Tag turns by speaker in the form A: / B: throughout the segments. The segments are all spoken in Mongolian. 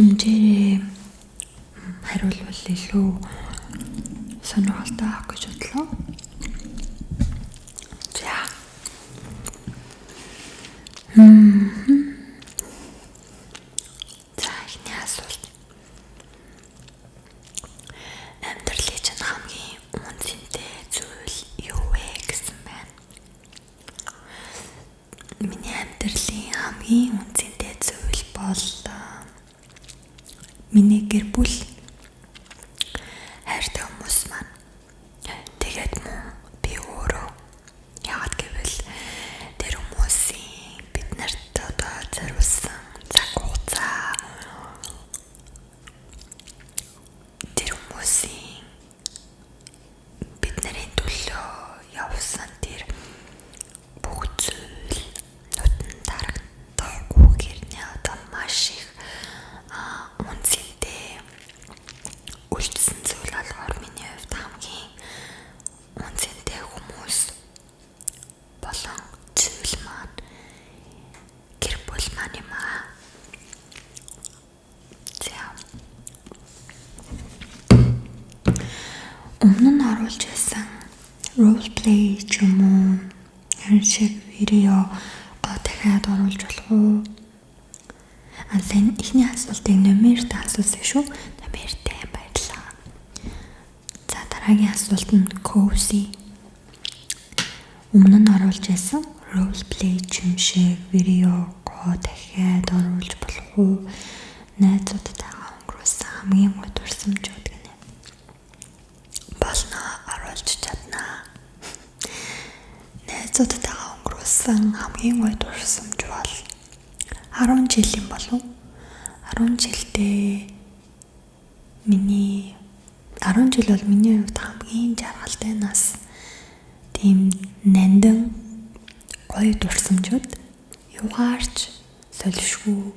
A: мэдрэмжээрээ хариулвал илүү сонирхолтой авах гэж бодлоо. За. За, эхний асуулт. Амьдралын чинь хамгийн үнцэнтэй зүйл юу вэ гэсэн байна. Миний амьдралын хамгийн үнцэнтэй зүйл бол миний гэр бүл, хайртай хүмүүс маань. Тэгээд мөн би өөрөө. Яагаад гэвэл тэр хүмүүсийн бид нарт одоо зориулсан цаг хугацаа, тэр хүмүүсийн бид нарын төлөө явсан тэр бүх зүйл нүдэн дарагдахгүй гэрний одоо маш их үнцэнтэй үлдсэн зүйл болохоор миний хувьд хамгийн үнцэнтэй хүмүүс болон зүйл маань гэр бүл маань юм аа. За. Өмнө нь оруулж байсан role play ч юм уу энэ шиг видео дахиад оруулж болох уу? Антен ихний асуултыг нөмерт асуусан шүү. Нөмертэй баярлалаа. За дараагийн асуулт нь cozy. Өмнө нь оруулж байсан role play юм шиг видео дахиад оруулж болох уу? Найзуудтайгаа өнгөрөөсөн хамгийн гой дурсамжууд гэнэ. Болно, оруулж чаднаа. Найзуудтайгаа өнгөрөөсөн хамгийн гой дурсамж бол 10 жил юм болов. 10 жилдээ 10 жил бол миний хувьд хамгийн жаргалтай нас. Тийм нандин гоё дурсамжууд югаарч солишгүй.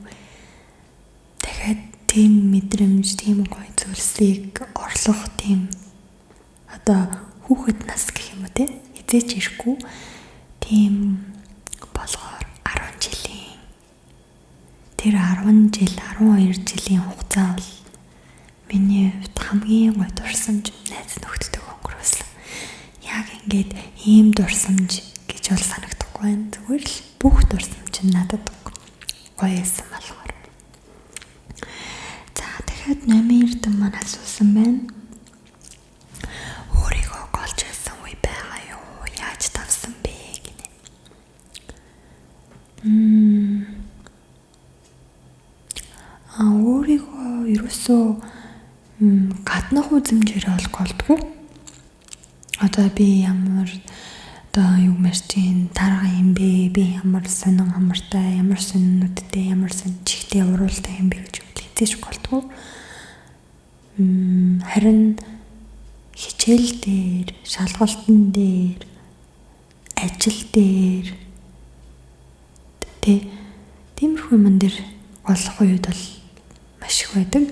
A: Дахиад тийм мэдрэмж, тийм гоё зүйлсийг орлох тийм одоо хүүхэд нас гэх юм уу те хизээч ирэхгүй. Тийм болохоор 10 жилийн тэр 10 жил 12 жилийн хугацаа бол миний хувьд хамгийн гоё дурсамж найз нөхдөдөө өнгөрөөсөн. Яг ингээд ийм дурсамж гэж бол санагдахгүй байна. Зүгээр л бүх дурсамж нь надад гоё байсан болохоор. За дахиад номерд маань асуусан байна. Өөрийгөө голж байсан үе байгаа юу? Яаж тавсан бэ гинэ. Өөрийгөө ерөөсөө гаднах үзмжээр бол голдгүй. Одоо би ямар одоо юу мэрчийн тарга юм бэ? Би ямар сонин хамартай, ямар сонин нүдтэй, ямар сонин чихтэй уруултай юм бэ гэж хэлж голдгүй. Харин хичээл дээр, шалгалтын дээр, ажил дээр тиймэрхүү юм дээр голох үед бол маш их байдаг.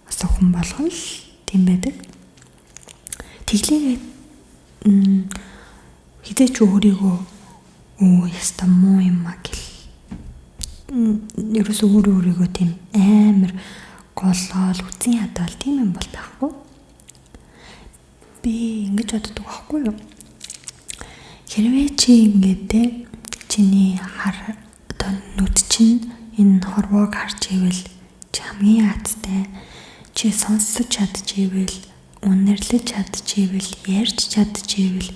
A: Бас хүн болгон л тийм байдаг. Тэглээгээд хизээч өөрийгөө яста муу юм аа гэл. Ерөөсөө өөрийгөө тийм амар голоод үцэн ядаал тийм юм бол байхгүй. Би ингэж боддог байхгүй юу? Хэрвээ чи ингэдэ чиний одоо нүд чинь энэ хорвоог харж ивэл чи хамгийн аттай, чи сонсож чадчихвэл, үнэрлэж чадчихвэл, ярьж чадчихвэл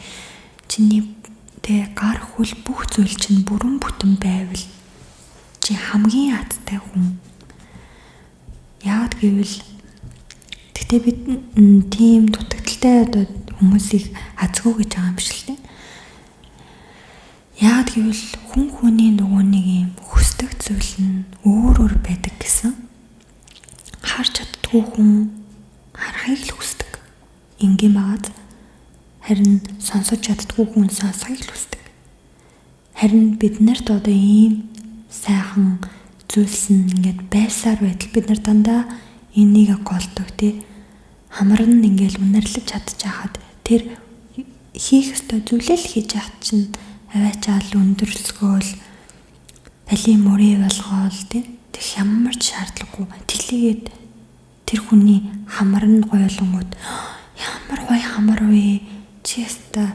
A: чиний гар хөл бүх зүйл чинь бүрэн бүтэн байвал чи хамгийн аттай хүн. Яагаад гэвэл тэгтээ бид тийм дутагдaltaй одоо хүмүүсийг азгүй гэж байгаа юм шиг л тийм. Яагаад гэвэл хүн хүний нөгөө нэг юм хүсдэг зүйл нь өөр байдаг гэсэн. Харж чаддгүй хүн харахыг л хүсдэг. Ингийн багад харин сонсож чаддгүй хүн сонсохыг л хүсдэг. Харин бид нарт одоо ийм сайхан зүйлс нь ингээд байсаар байтал бид нар дандаа энийг голдог тий. Хамар нь ингээд үнэрлэж чадчихад тэр хийх ёстой зүйлээ л хийж яах чинь аваачаал өндөрлсгөөл талийн мөрий болгоол тий. Тэг ямар ч шаардлагагүй тэлээгээд тэр хүний хамар нь гоёлонгууд ямар гоё хамар вэ? Чи яста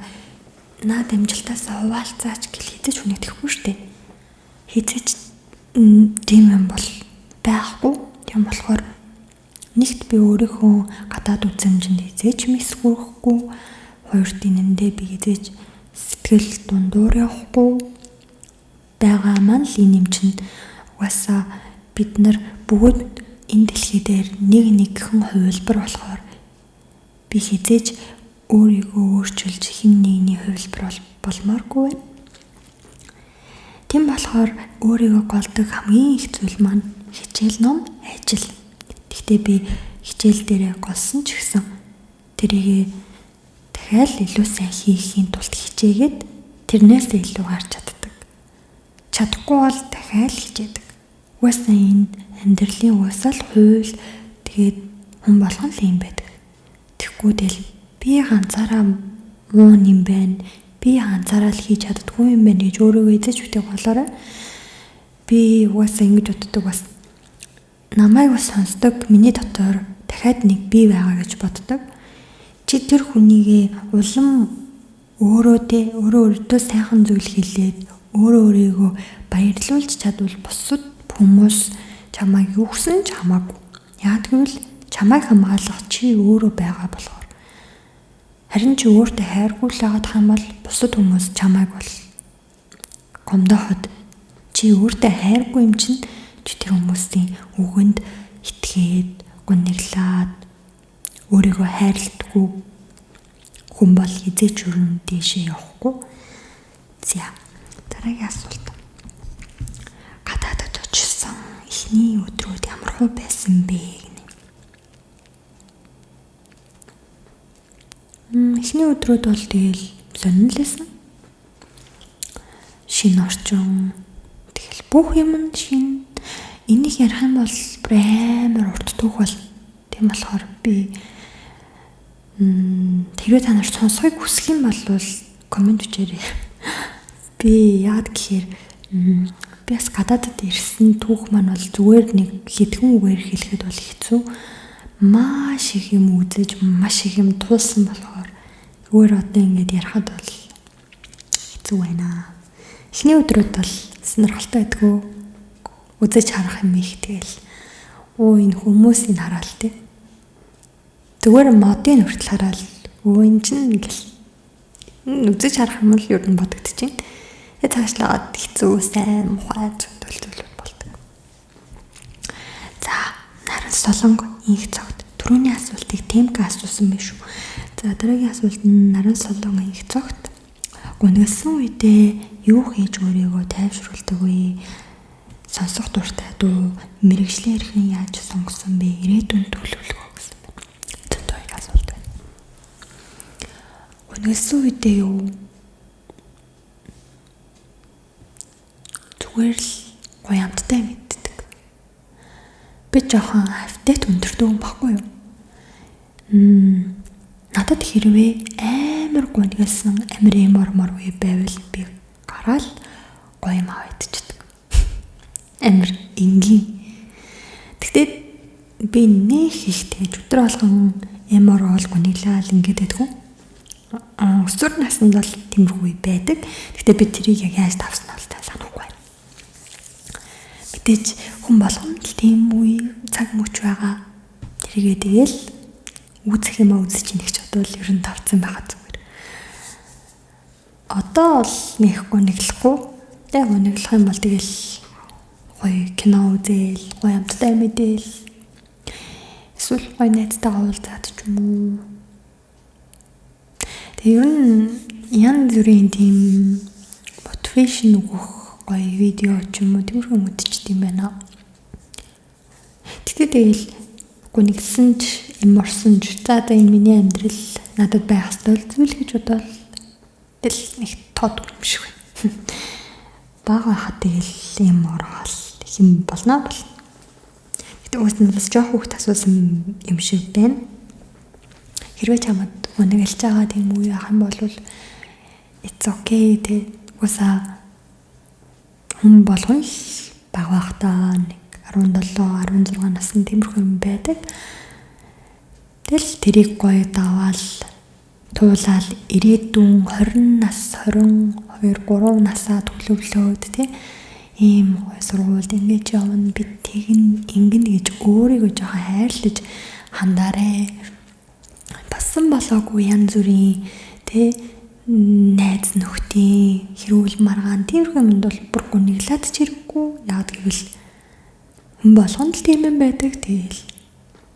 A: наад амжилтаас хуваалцаач гэл хизэж хүнэтгэхгүй штэ. Хизэж тийм юм бол байхгүй. Тийм болохоор нэгт би өөрийнхөө гадаад үзмжинд хизээч мис хүрхгүй. Хоёрт энэндээ би хизээч сэтгэл дундуур явахгүй. Бага маань л энэ юм чинь угаасаа бид нар бүгд энэ дэлхий дээр нэгхэн хувилбар болохоор би хизээж өөрийгөө өөрчилж хэн нэгний хувилбар болмооргүй байна. Тийм болохоор өөрийгөө голдог хамгийн их зүйл маань хичээл ном, ажил. Гэхдээ би хичээл дээрээ голсон ч гэсэн тэрийг дахиад илүү сайн хийхийн тулд хичээгээд тэрнээс илүү гарч чаддаг. Чадахгүй бол дахиад хичээдэг. Угаасаа энэ амьдралын угаасаа л хууль тэгээд хүн болгон л юм байдаг. Тэгэхгүй тэл би ганцаараа муу юм байна. Би ганцаараа л хийж чаддаггүй юм байна гэж өөрийгөө эзэж үтэх болоорой. Би угаасаа ингэж боддог бас намайг бас сонсдог миний дотор дахиад нэг бий байгаа гэж боддог. Чи тэр хүнийгээ улам өөрөөдөө сайхан зүйл хэлээд өөрийгөө баярлуулж чадвал бусад хүмүүс чамайг юу гэсэн ч хамаагүй. Яг тэгвэл чамайг хамгаалах чи өөрөө байгаа болохоор. Харин чи өөртөө хайргүй л байгаад хам бол бусад хүмүүс чамайг бол гомдоход чи өөртөө хайргүй юм чинь чи тэр хүмүүсийн үгэнд итгээд гуниглаад өөрийгөө хайрладаггүй хүн бол хизээч өрн дэшээ явахгүй. За дараагийн асуулт. Гадаадд очсон эхний өдрүүд ямар хөө байсан бэ гэнэ. Эхний өдрүүд бол тэгэл сонирхолтой. Шинэ орчин. Тэгэл бүх юм шинэ. Энийг ярих юм бол амар урт түүх бол. Тийм болохоор би тэрвээ та нар сонсохыг хүсэх юм бол комент бичээрэй. Би яад гэхээр би бас гадаадд ирсэн түүх маань бол зүгээр нэг хэдхэн үгээр хэлэхэд бол хэцүү. Маш их юм үзэж, маш их юм туулсан болохоор зүгээр одоо ингэж ярихад бол хэцүү байна. Эхний өдрүүд бол сонирхолтой байдгүй. Үзэж харах юм их тэгэл. Энэ хүмүүсийг хараал тий. Зүгээр модын хүртэл хараал. Энэ чинь ингээл үзэж харах юм л ер нь бодогдчихээн. Цаашлаад хэцүү сайн мухай зүйлүүд болдог. За, наран солонго инх цогт. Түрүүний асуултыг Темка асуусан байх шүү. За, дараагийн асуулт нь наран солонго инх цогт. Гүнгэсэн үедээ юу хийж өөрийгөө тайвшруулдаг вэ? Сонсох дуртай дуу, мэрэгжлийн эрхэн яаж сонгосон бэ? Ирээдүйн төлөвлөгөө гэсэн байна. Зөвхөн асуулт байна. Гүнгэсэн үедээ юу? Зүгээр л гоё амттай мэддэг. Би жоохон автет өндөртэй юм баггүй юу? Надад хэрвээ амар гүнгэсэн амар юм ормор үе байвал би гараал гоё юм аваадчихдаг. Амар энгийн. Тэгтээ би нэг их тэгж өдөр болгон эмор бол гүниглал ингээд байдгүй. Өсвөр наснд бол тиймэрхүү үе байдаг. Тэгтээ би тэрийг яг яаж тавсан бол санахгүй байна. Мэдээж хүн болгонд л тийм үе цаг мөч байгаа. Тэрийгээ тэгэл үзэх юм үзэж ийн гэж бодвол ер нь тавцсан байхад зүгээр. Одоо бол нэхгүй нэглэхгүй. Яг нэглэх юм бол тэгэл гоё кино үзэл, гоё амттай мэдээл. Эсвэл гоё найзтайгаа уулзаад ч юм уу. Тэгээ ер нь янз бүрийн тийм мотивашн өгөх гоё видео ч юм уу тиймэрхүү мэдчихдэг юм байна. Тэгэл гүнигсэн ч юм орсон ч за одоо энэ миний амьдрал надад байх ёстой зүйл гэж бодвол тэл нэг тод юм шиг байна. Бага хаад тэгэл юм оргоол юм болно бол. Гэтэ уус нь бас жоох хүүхд асуусан юм шиг байна. Хэрвээ чамд гүнигэлж байгаа тийм үе ах юм бол it's okay те уусаа хүн болгон баг багтаа нэг 17, 16 насны тиймэрхүү юм байдаг. Тэгэл тэрийг гоё даваал туулаад ирээдүйн 20 нас, 22, 3 насаа төлөвлөөд тий ийм гоё сургуульд ингэж явна бид ингэн гэж өөрийгөө жоохон хайрлаж хандаарэ. Басан болоогүй янз бүрийн тий найз нөхдийн хэрүүл маргаан тиймэрхүү юмд бол бүр гүниглээд ч хэрэггүй. Яг гэвэл хүн болгонд л тийм юм байдаг. Тэгэл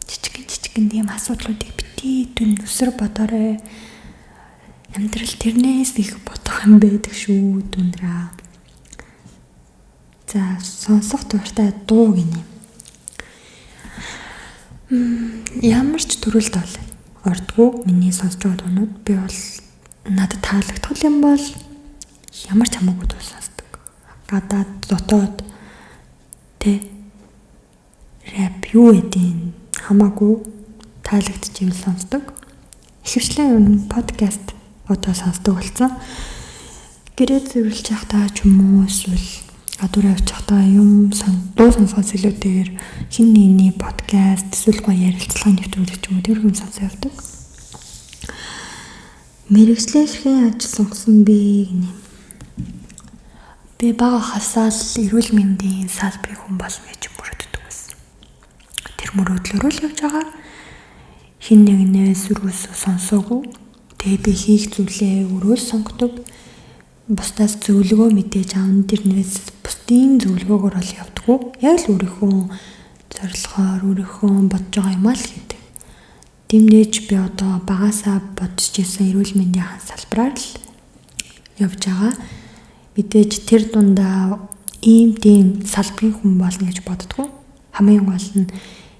A: жижигэн тийм асуудлуудыг бити дүн өсөр бодоорой. Амьдрал тэрнээс их бодох юм байдаг шүү дүнраа. За сонсох дуртай дуу гинэ. Ямар ч төрөлд бол ордгоо миний сонсож байгаа дуунууд би бол надад таалагдах юм бол ямар ч хамаагүй дуу сонсдог. Гадаад дотоод тэ рэп юу эдийн хамаагүй таалагдчихвэл сонсдог. Ихэвчлэн подкаст одоо сонсдог болсон. Гэрээ зөвлөж явахдаа ч юм уу эсвэл гадуур явж явахдаа дуу сонсохоос илүүтэйгээр хин нэгний подкаст эсвэл гоё ярилцлага нэвтрүүлэг ч юм уу тэр юм сонсож явдаг. Мэргэжлийн ажил сонгосон би гинэ. Би бага хасаал эрүүл мэндийн салбарын хүн болно гэж мөрөддөг байсан. Тэр мөрөдлөөр л явж байгаа. Хин нэгнээс өрөөсөө сонсоогүй. Тэгээ би хийх зүйлээ өрөөс сонгодог. Бусдаас зөвлөгөө мэдээж авна. Тэрнээс бусдын зөвлөгөөгөөр бол явдаггүй. Яг л өөрийнхөө зорилгоор өөрийнхөө бодож байгаа юм аа л хийдэг. Дэмнэж би одоо багасаа бодож ирсэн эрүүл мэндийн салбараар л явж байгаа. Мэдээж тэр дундаа ийм тийм салбарын хүн болно гэж боддгоо. Хамгийн гол нь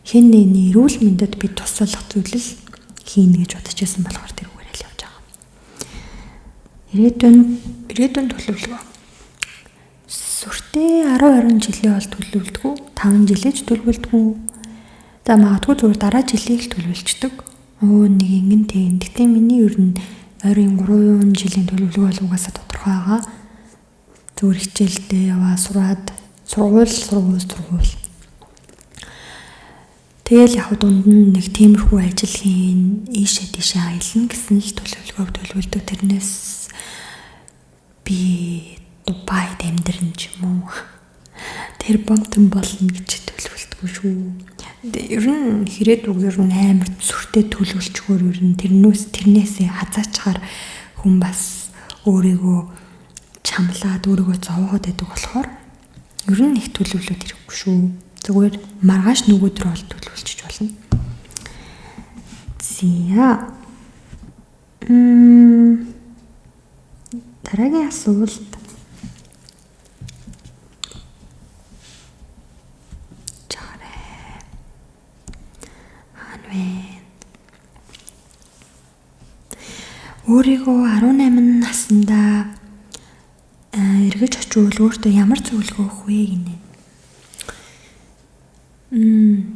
A: хэн нэгний эрүүл мэндэд би туслах зүйл л хийнэ гэж бодож байсан болохоор тэр үгээр л явж байгаа. Ирээдүйн төлөвлөгөө. Сүртэй 10-20 жилийн бол төлөвлөдгөө, 5 жилийн ч төлөвлөдгөө. За магадгүй зүгээр дараа жилийг л төлөвлөждөг. Нэг ингэн тийм. Гэхдээ миний ер нь ойрын 3 жилийн төлөвлөгөө бол угаасаа тодорхой байгаа. Зүгээр хичээлдээ яваа сураад сургууль. Тэгэл яг дунд нь нэг тиймэрхүү ажил хийн, ийшээ тийшээ аялна гэсэн л төлөвлөгөөг төлөвлөдөг. Тэрнээс би Дубайд амьдрын ч юм уу. Тэр бомтон болно гэж төлөвлөдгөө шүү. Ер нь хэрээдүгээр нь амар сүртэй төлөвлөчгөөр ер нь тэрнээсээ хазаачаар хүн бас өөрийгөө чамлаад өөрийгөө зовоогоод байдаг болохоор ер нь их төлөвлөд хэрэггүй шүү. Зүгээр маргааш нөгөөдөр бол төлөвлөж болно. Зя. Дараагийн асуулт. Өөрийгөө 18 наснда эргэж очивол өөртөө ямар зөвлөгөө өгөх вэ гинэ?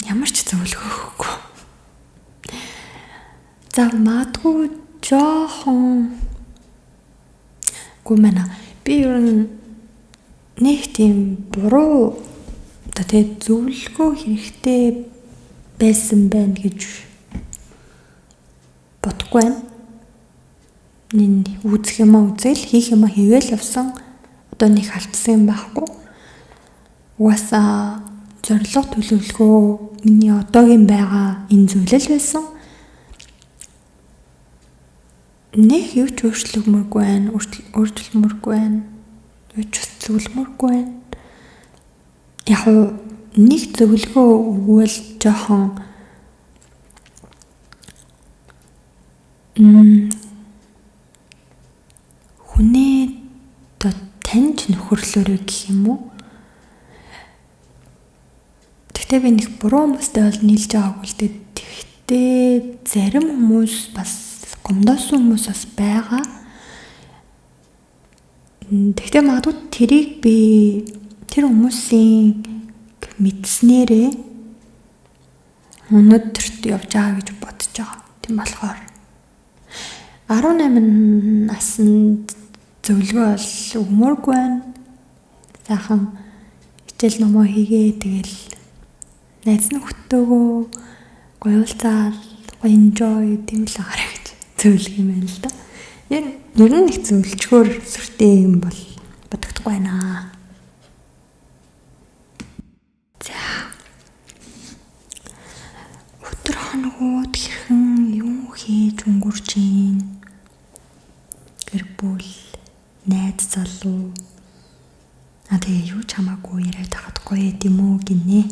A: Ямар ч зөвлөгөө өгөхгүй. За магадгүй жоохон гүмэнэ. Би ер нь нэг тийм буруу тэгээд зөвлөгөө хэрэгтэй байсан байна гэж бодохгүй байна. Үзэх юмаа үзэл, хийх юмаа хийгээл явсан. Одоо нэг алдсан юм байхгүй. Угаасаа зорилго төлөвлөгөө миний одоогийн байгаа энэ зүйлэл байсан. Нэг юу ч өөрчлөгмөргүй байна, өөрчлөлмөргүй байна. Юу ч зөвлөмөргүй байна. Яг нэг зөвлөгөө өгвөл жоохон хүнээ таньж нөхөрлөөрэй гэх юм уу? Тэгтээ би нэг буруу хүмүүстэй бол нийлж байгаагүй л дээ. Тэгтээ зарим хүмүүс бас гомдоосон хүмүүс бас байгаа. Тэгтээ магадгүй тэрийг би тэр хүмүүсийн мэдснээрээ өнөөдөрт явж байгаа гэж бодож байгаа. Тийм болохоор 18 наснд зөвлөгөө бол өгмөргүй байна. Сайхан хичээл номоо хийгээ тэгэл найз нөхдөөгөө гоё уулзаал, гоё enjoy тийм л гараа гэж зөвлөх юм байна л да. Ер нь их зөвлөчгөр сүртэй юм бол бодогдохгүй байна. За. Өдөр хоногуд хэрхэн юу хийж өнгөрч ийн? Гэр бүл, найз залуу. Тэгээ юу ч хамаагүй яриад тахад гоё юм уу гинэ.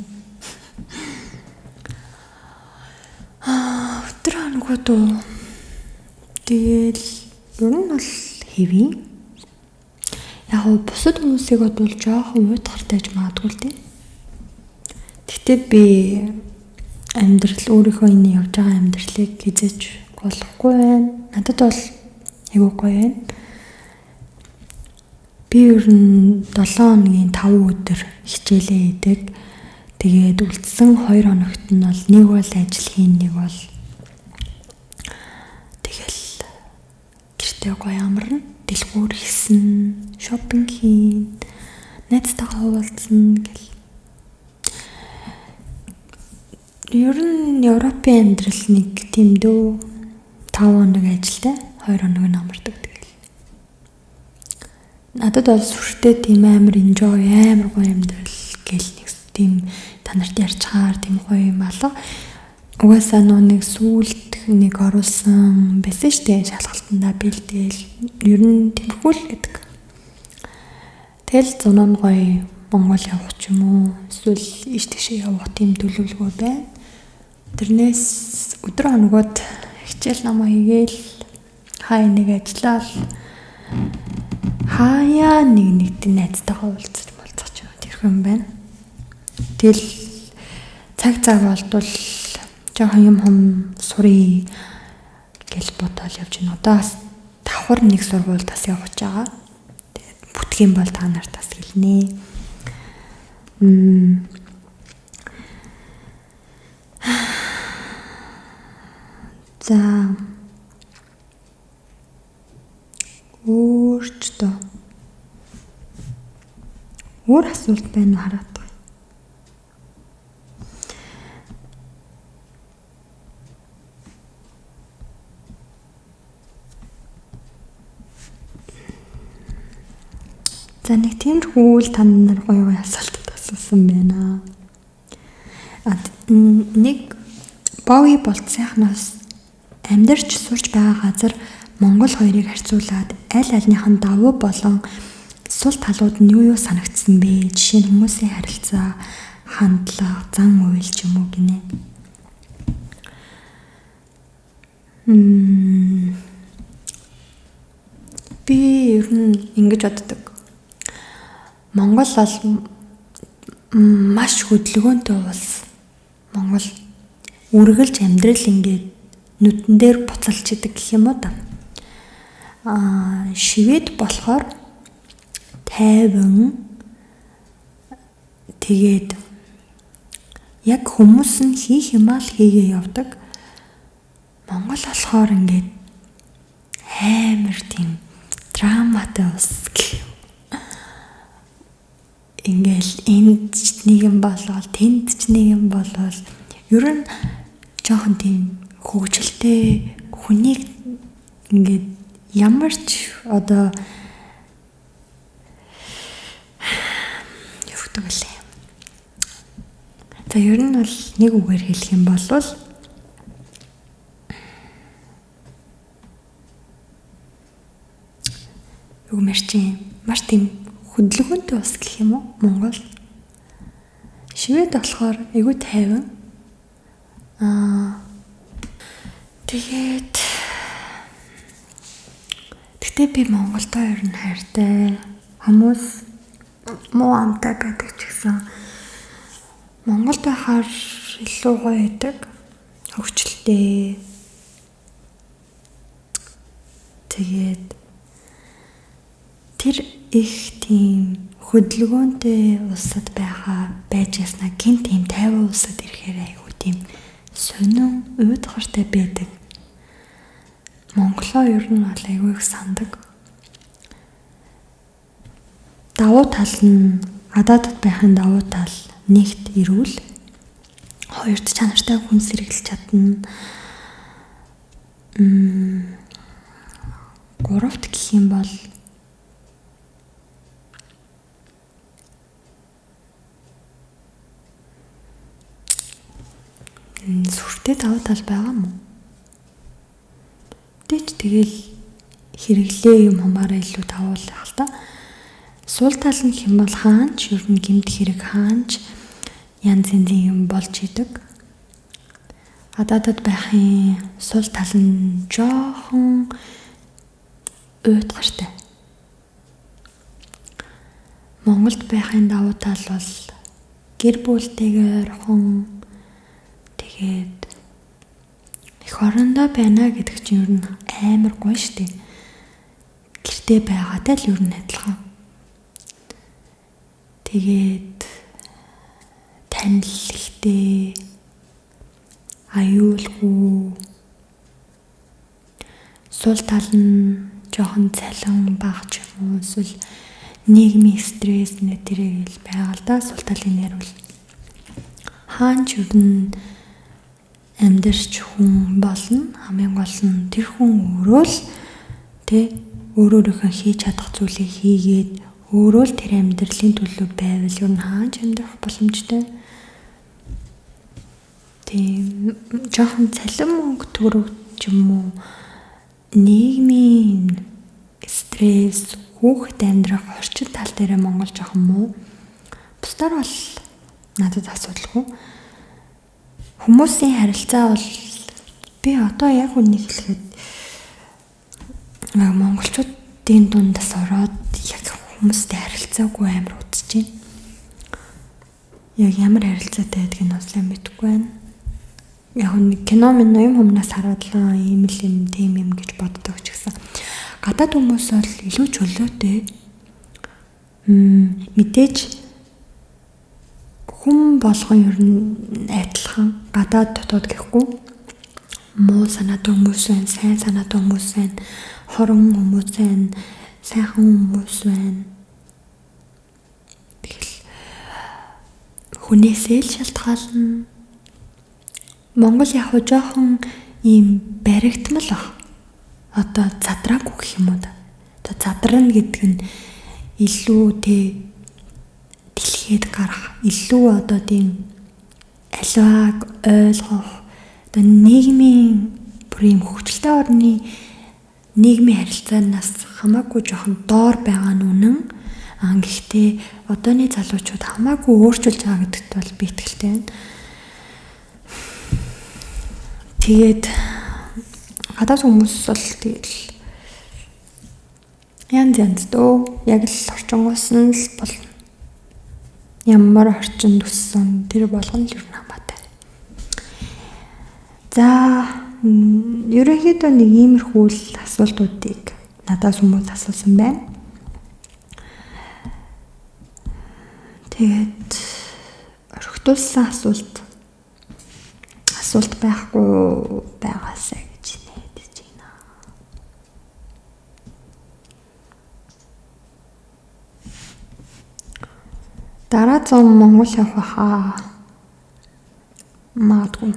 A: Өдөр хоногуд тэгэл ер нь бол хэвэн. Яг бусад хүмүүсийг бодвол жоохон уйтгартай гэж магадгүй л дээ. Гэтэ би өөрийнхөө энэ явж байгаа амьдралыг хизээж болохгүй байна. Надад бол айгүй гоё байна. Би ер нь 7 хоногийн 5 өдөр хичээлээ хийдэг. Тэгээд үлдсэн 2 хоногт нь бол нэг бол ажил хийн, нэг бол тэгэл гэртээ гоё амарна, дэлгүүр хийсэн, шопинг хийн, найзтайгаа уулзсан гэл. Ер нь Европын амьдрал нэг тийм дөө 5 хоног ажилтай, 2 хоног нь амардаг тэгэл. Надад бол сүртэй тийм амар enjoy, амар гоё амьдрал гэл нэг тийм та нарт ярьчаар тийм гоё юм алга. Угаасаа нэг сүулт нэг оруулсан байсан штэ шалгалтандаа бэлдээл. Ер нь тиймэрхүү л гэдэг. Тэгэл зунаа гоё Монгол явах ч юм уу, эсвэл иш тийшээ явах тийм төлөвлөгөө байна. Тэрнээс өдөр хоногуд хичээл намаа хийгээл хай нэг ажиллаал хаяа нэг найзтайгаа уулзч тэрх юм байна. Тэгэл цаг болдвол жоохон юм сурыг гэл бодоод явж байна. Одоо бас давхар нэг сургуульд бас явж байгаа. Тэгээд бүтгэн бол та нарт бас хэлнэ. За өөр асуулт байна уу хараад байна. За нэг тиймэрхүү л та нар гоё асуултад асуусан байна. Нэг Бови болцсынхнаас амьдарч сурч байгаа газар Монгол хоёрыг харьцуулаад аль альныхан давуу болон сул талууд нь юу санагдсан бэ? Жишээ нь хүмүүсийн харилцаа, хандлага, зан үйл ч юм уу гинэ. Би ер нь ингэж боддог. Монгол бол маш хөдөлгөөнтэй улс. Монгол үргэлж амьдрал ингээд нүдэн дээр буцалж идэг гэх юм уу та. Швед болохоор тайван тэгээд яг хүмүүс нь хийх юмаа л хийгээ явдаг. Монгол болохоор ингээд амар тийм драматай ус гэх. Ингээл энд ч нэг юм болоод тэнд ч нэг юм болоод ер нь жоохон тийм хөвгөлтэй хүнийг ингээд ямар ч одоо явдаг лээ. За ер нь бол нэг үгээр хэлэх юм бол юу мэрчээ маш тийм хөдөлгөөнтэй ус гэх юм уу Монгол. Швед болохоор айгүй тайван. Тэгтээ би Монголдоо ер нь хайртай. Хүмүүс муу амтай байдаг ч гэсэн Монголд байхаар илүү гоё байдаг. Хөвгчлөлтэй. Тэгээд тэр их тийм хөдөлгөөнтэй улсад байж яснаа гин тийм тайван улсад ирэхээр айгүй тийм сонин уйдгартай байдаг. Монголоо ер нь бол айгүй их сандаг. Давуу тал нь гадаадд байхын давуу тал нэгт эрүүл. Хоёрт чанартай хүн сэргэлж чадна. Гуравт гэх юм бол сүртэй давуу тал байгаа мó. Тэгэл хэрэглээ юм хамаараа илүү давуулах л та. Сул тал нь хэм бол хаанч ер нь гэмт хэрэг хаанч янз янзын юм болж идэг. Гадаадад байхын сул тал нь жоохон уйтгартай. Монголд байхын давуу тал бол гэр бүлтэйгээр хон тэгээд эх орондоо байна гэдэг чинь ер нь амар гоё штэ. Гэртээ байгаатай л ер нь адилхан. Тэгээд танил ихтэй аюулгүй сул тал нь жоохон цалин бага ч юм уу эсвэл нийгмийн стресс нэтэрэг л байгаа л да. Сул талын нэр бол хаанч ер нь амьдарч хүн болно. Хамгийн гол нь тэр хүн өөрөө л өөрөөрийнхөө хийж чадах зүйлийг хийгээд өөрөө л тэр амьдралын төлөө байвал ер нь хаанч амьдрах боломжтой. Тийм жоохон цалин мөнгө төгрөг ч юм уу нийгмийн стресс хүүхэд амьдрах орчин тал дээр Монгол жоохон муу. Бусдаар бол надад асуудалгүй. Хүмүүсийн харилцаа бол би одоо яг үнийг хэлэхэд монголчуудын дундаас ороод яг хүмүүстэй харилцаагүй амар удаж байна. Яг ямар харилцаатай байдгийг нь бас мэдэхгүй байна. Яг нэг кино юм хүмүүнээс хараад л ийм л юм тийм юм гэж боддог ч гэсэн. Гадаад хүмүүс бол илүү чөлөөтэй. Мэдээж хүн болгон ер нь адилхан. Гадаад дотоод гэхгүй. Муу санаатай хүмүүс байна, сайн санаатай хүмүүс байна, хорон хүмүүс байна, сайхан хүмүүс байна. Тэгэл хүнээсээ л шалтгаална. Монгол яг хөө жоохон ийм баригдмал баг. Одоо задраагүй гэх юм уу да. Одоо задрна гэдэг нь илүү дэлхийд гарах, илүү одоо тийм аливааг ойлгох, одоо нийгмийн бүр ийм хөгжилтэй орны нийгмийн харилцаанаас хамаагүй жоохон доор байгаа нь үнэн. Гэхдээ одооны залуучууд хамаагүй өөрчилж байгаа гэдэгт бол би итгэлтэй байна. Тэгээд гадаад хүмүүс бол тэгэл янз дөө яг л орчингоос нь л болно. Ямар орчинд өссөн тэр болгоно л юу хамаатай. За ерөнхийдөө нэг иймэрхүү асуултуудыг надаас хүмүүс асуусан байна. Тэгээд орхитуулсан асуулт байхгүй байгаасаа гэж найдаж байна. Дараа зам Монгол явах магадгүй.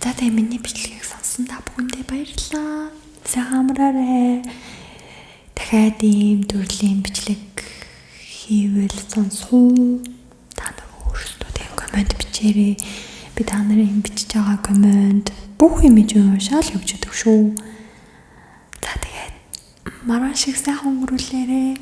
A: За миний бичлэгийг сонсон та бүхэндээ баярлалаа. Сайхан амраарай. Дахиад ийм төрлийн бичлэг хийвэл сонсуу. Та нар өөрсдөө комент бичээрэй. Би та нарын бичиж байгаа комент бүх юм уншаал явж өгдөг шүү. За тэгээд маргааш шиг сайхан өнгөрүүлээрэй.